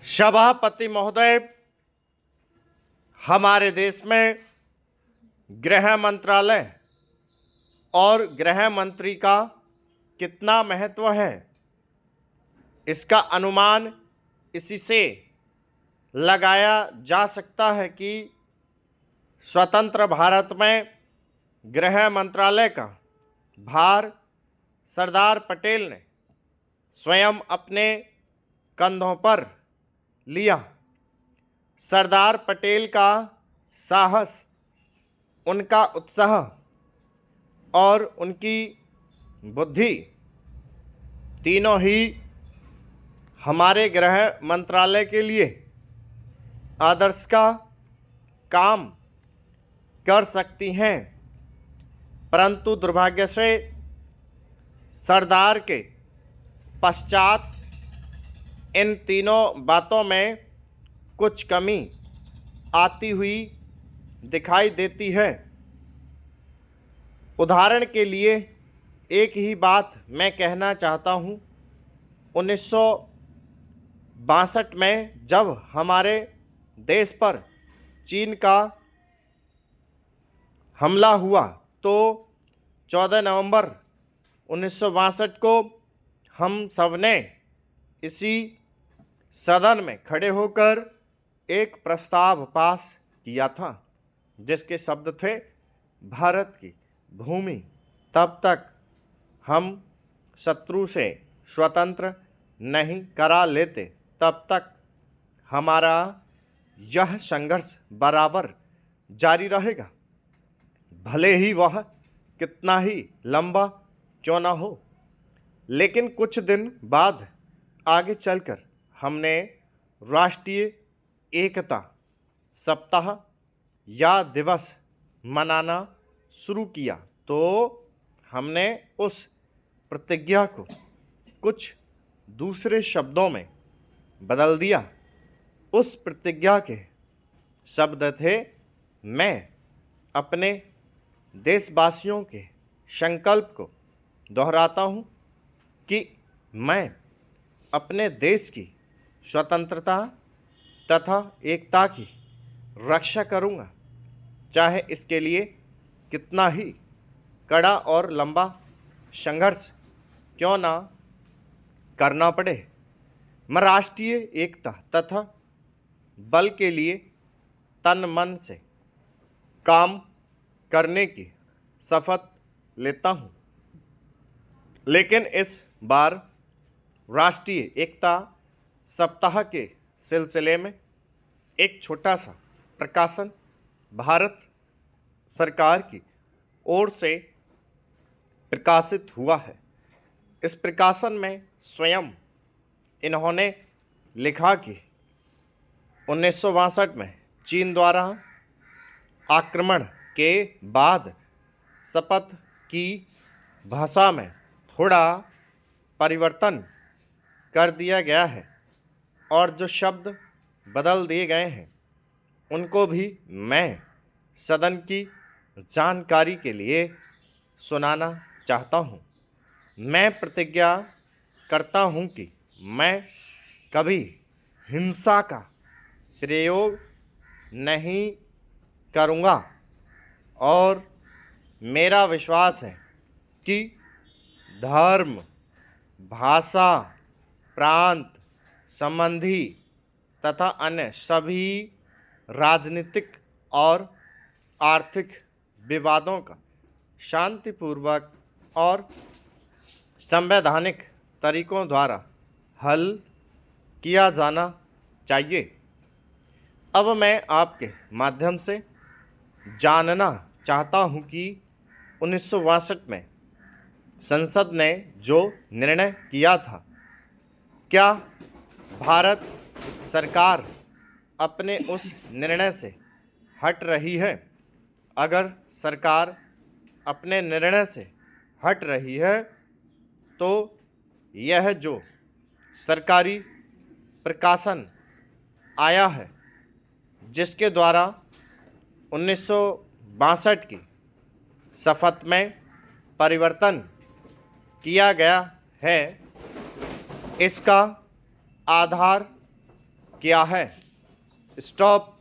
सभापति महोदय, हमारे देश में गृह मंत्रालय और गृह मंत्री का कितना महत्व है, इसका अनुमान इसी से लगाया जा सकता है कि स्वतंत्र भारत में गृह मंत्रालय का भार सरदार पटेल ने स्वयं अपने कंधों पर लिया। सरदार पटेल का साहस, उनका उत्साह और उनकी बुद्धि तीनों ही हमारे गृह मंत्रालय के लिए आदर्श का काम कर सकती हैं, परंतु दुर्भाग्य से सरदार के पश्चात इन तीनों बातों में कुछ कमी आती हुई दिखाई देती है। उदाहरण के लिए एक ही बात मैं कहना चाहता हूँ। 1962 में जब हमारे देश पर चीन का हमला हुआ तो 14 नवंबर 1962 को हम सब ने इसी सदन में खड़े होकर एक प्रस्ताव पास किया था, जिसके शब्द थे, भारत की भूमि तब तक हम शत्रु से स्वतंत्र नहीं करा लेते, तब तक हमारा यह संघर्ष बराबर जारी रहेगा, भले ही वह कितना ही लंबा क्यों न हो। लेकिन कुछ दिन बाद आगे चलकर हमने राष्ट्रीय एकता सप्ताह या दिवस मनाना शुरू किया, तो हमने उस प्रतिज्ञा को कुछ दूसरे शब्दों में बदल दिया। उस प्रतिज्ञा के शब्द थे, मैं अपने देशवासियों के संकल्प को दोहराता हूँ कि मैं अपने देश की स्वतंत्रता तथा एकता की रक्षा करूँगा, चाहे इसके लिए कितना ही कड़ा और लंबा संघर्ष क्यों ना करना पड़े। मैं राष्ट्रीय एकता तथा बल के लिए तन मन से काम करने की शपथ लेता हूँ। लेकिन इस बार राष्ट्रीय एकता सप्ताह के सिलसिले में एक छोटा सा प्रकाशन भारत सरकार की ओर से प्रकाशित हुआ है। इस प्रकाशन में स्वयं इन्होंने लिखा कि 1962 में चीन द्वारा आक्रमण के बाद शपथ की भाषा में थोड़ा परिवर्तन कर दिया गया है और जो शब्द बदल दिए गए हैं उनको भी मैं सदन की जानकारी के लिए सुनाना चाहता हूँ। मैं प्रतिज्ञा करता हूँ कि मैं कभी हिंसा का प्रयोग नहीं करूँगा और मेरा विश्वास है कि धर्म, भाषा, प्रांत संबंधी तथा अन्य सभी राजनीतिक और आर्थिक विवादों का शांतिपूर्वक और संवैधानिक तरीकों द्वारा हल किया जाना चाहिए। अब मैं आपके माध्यम से जानना चाहता हूं कि 1962 में संसद ने जो निर्णय किया था, क्या भारत सरकार अपने उस निर्णय से हट रही है? अगर सरकार अपने निर्णय से हट रही है तो यह जो सरकारी प्रकाशन आया है, जिसके द्वारा 1962 की शपथ में परिवर्तन किया गया है, इसका आधार किया है। स्टॉप